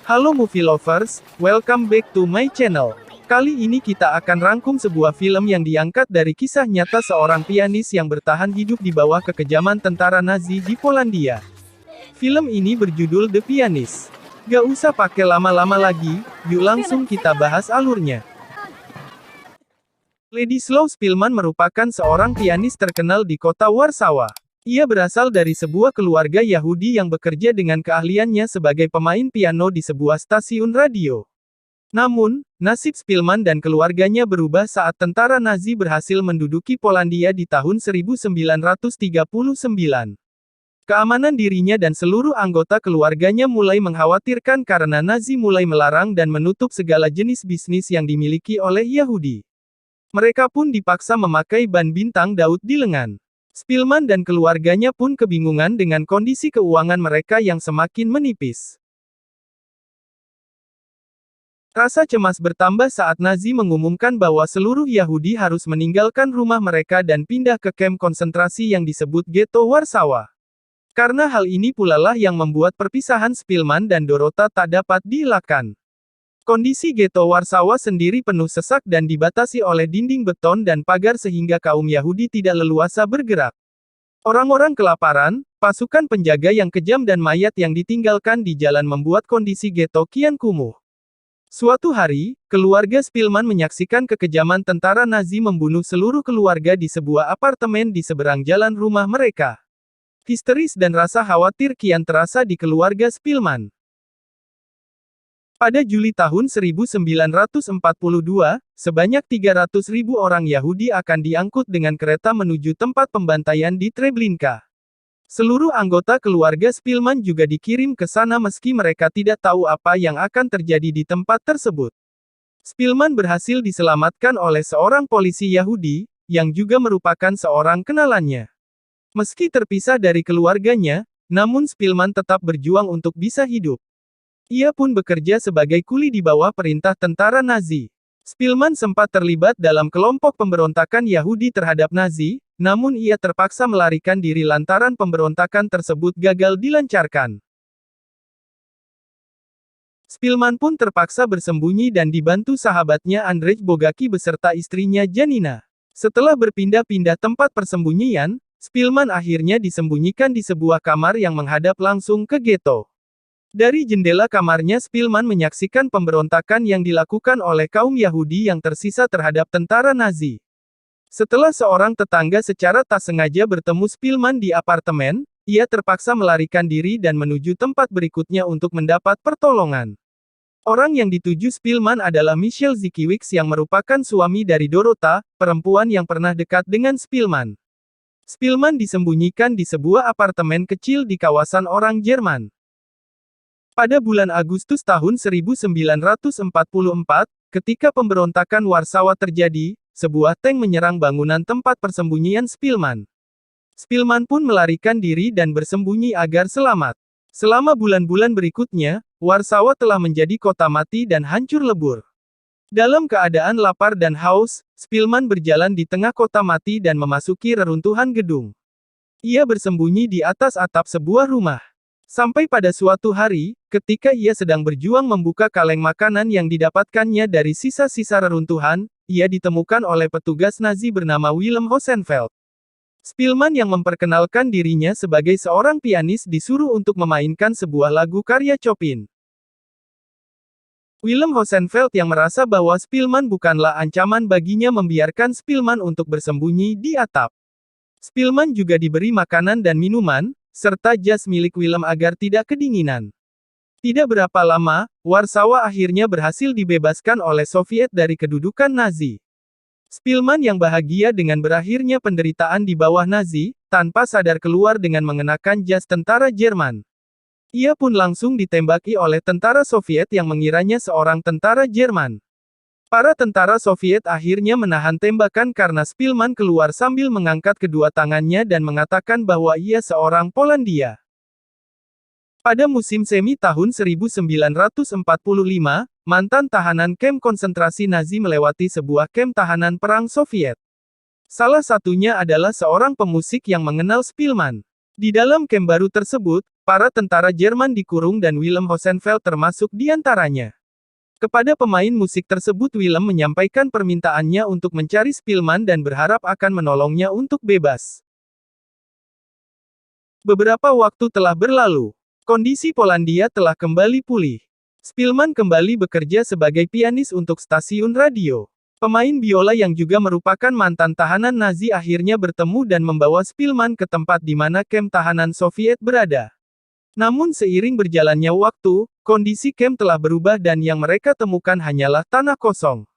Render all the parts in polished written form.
Halo movie lovers, welcome back to my channel. Kali ini kita akan rangkum sebuah film yang diangkat dari kisah nyata seorang pianis yang bertahan hidup di bawah kekejaman tentara Nazi di Polandia. Film ini berjudul The Pianist. Gak usah pakai lama-lama lagi, yuk langsung kita bahas alurnya. Ladislaw Szpilman merupakan seorang pianis terkenal di kota Warsawa. Ia berasal dari sebuah keluarga Yahudi yang bekerja dengan keahliannya sebagai pemain piano di sebuah stasiun radio. Namun, nasib Szpilman dan keluarganya berubah saat tentara Nazi berhasil menduduki Polandia di tahun 1939. Keamanan dirinya dan seluruh anggota keluarganya mulai mengkhawatirkan karena Nazi mulai melarang dan menutup segala jenis bisnis yang dimiliki oleh Yahudi. Mereka pun dipaksa memakai ban bintang Daud di lengan. Szpilman dan keluarganya pun kebingungan dengan kondisi keuangan mereka yang semakin menipis. Rasa cemas bertambah saat Nazi mengumumkan bahwa seluruh Yahudi harus meninggalkan rumah mereka dan pindah ke kamp konsentrasi yang disebut Ghetto Warsawa. Karena hal ini pula lah yang membuat perpisahan Szpilman dan Dorota tak dapat dielakkan. Kondisi Ghetto Warsawa sendiri penuh sesak dan dibatasi oleh dinding beton dan pagar sehingga kaum Yahudi tidak leluasa bergerak. Orang-orang kelaparan, pasukan penjaga yang kejam dan mayat yang ditinggalkan di jalan membuat kondisi ghetto kian kumuh. Suatu hari, keluarga Szpilman menyaksikan kekejaman tentara Nazi membunuh seluruh keluarga di sebuah apartemen di seberang jalan rumah mereka. Histeris dan rasa khawatir kian terasa di keluarga Szpilman. Pada Juli tahun 1942, sebanyak 300.000 orang Yahudi akan diangkut dengan kereta menuju tempat pembantaian di Treblinka. Seluruh anggota keluarga Szpilman juga dikirim ke sana meski mereka tidak tahu apa yang akan terjadi di tempat tersebut. Szpilman berhasil diselamatkan oleh seorang polisi Yahudi, yang juga merupakan seorang kenalannya. Meski terpisah dari keluarganya, namun Szpilman tetap berjuang untuk bisa hidup. Ia pun bekerja sebagai kuli di bawah perintah tentara Nazi. Szpilman sempat terlibat dalam kelompok pemberontakan Yahudi terhadap Nazi, namun ia terpaksa melarikan diri lantaran pemberontakan tersebut gagal dilancarkan. Szpilman pun terpaksa bersembunyi dan dibantu sahabatnya Andrzej Bogacki beserta istrinya Janina. Setelah berpindah-pindah tempat persembunyian, Szpilman akhirnya disembunyikan di sebuah kamar yang menghadap langsung ke ghetto. Dari jendela kamarnya Szpilman menyaksikan pemberontakan yang dilakukan oleh kaum Yahudi yang tersisa terhadap tentara Nazi. Setelah seorang tetangga secara tak sengaja bertemu Szpilman di apartemen, ia terpaksa melarikan diri dan menuju tempat berikutnya untuk mendapat pertolongan. Orang yang dituju Szpilman adalah Michel Zikiewicz yang merupakan suami dari Dorota, perempuan yang pernah dekat dengan Szpilman. Szpilman disembunyikan di sebuah apartemen kecil di kawasan orang Jerman. Pada bulan Agustus tahun 1944, ketika pemberontakan Warsawa terjadi, sebuah tank menyerang bangunan tempat persembunyian Szpilman. Szpilman pun melarikan diri dan bersembunyi agar selamat. Selama bulan-bulan berikutnya, Warsawa telah menjadi kota mati dan hancur lebur. Dalam keadaan lapar dan haus, Szpilman berjalan di tengah kota mati dan memasuki reruntuhan gedung. Ia bersembunyi di atas atap sebuah rumah. Sampai pada suatu hari, ketika ia sedang berjuang membuka kaleng makanan yang didapatkannya dari sisa-sisa reruntuhan, ia ditemukan oleh petugas Nazi bernama Willem Hosenfeld. Szpilman yang memperkenalkan dirinya sebagai seorang pianis disuruh untuk memainkan sebuah lagu karya Chopin. Willem Hosenfeld yang merasa bahwa Szpilman bukanlah ancaman baginya membiarkan Szpilman untuk bersembunyi di atap. Szpilman juga diberi makanan dan minuman, serta jas milik Willem agar tidak kedinginan. Tidak berapa lama, Warsawa akhirnya berhasil dibebaskan oleh Soviet dari kedudukan Nazi. Szpilman yang bahagia dengan berakhirnya penderitaan di bawah Nazi, tanpa sadar keluar dengan mengenakan jas tentara Jerman. Ia pun langsung ditembaki oleh tentara Soviet yang mengiranya seorang tentara Jerman. Para tentara Soviet akhirnya menahan tembakan karena Szpilman keluar sambil mengangkat kedua tangannya dan mengatakan bahwa ia seorang Polandia. Pada musim semi tahun 1945, mantan tahanan kamp konsentrasi Nazi melewati sebuah kamp tahanan perang Soviet. Salah satunya adalah seorang pemusik yang mengenal Szpilman. Di dalam kamp baru tersebut, Para tentara Jerman dikurung dan Willem Hosenfeld termasuk di antaranya. Kepada pemain musik tersebut Willem menyampaikan permintaannya untuk mencari Spillman dan berharap akan menolongnya untuk bebas. Beberapa waktu telah berlalu. Kondisi Polandia telah kembali pulih. Spillman kembali bekerja sebagai pianis untuk stasiun radio. Pemain biola yang juga merupakan mantan tahanan Nazi akhirnya bertemu dan membawa Spillman ke tempat di mana kamp tahanan Soviet berada. Namun seiring berjalannya waktu, kondisi kamp telah berubah dan yang mereka temukan hanyalah tanah kosong.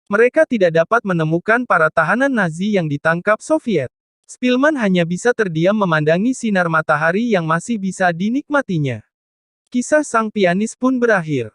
Mereka tidak dapat menemukan para tahanan Nazi yang ditangkap Soviet. Spillman hanya bisa terdiam memandangi sinar matahari yang masih bisa dinikmatinya. Kisah sang pianis pun berakhir.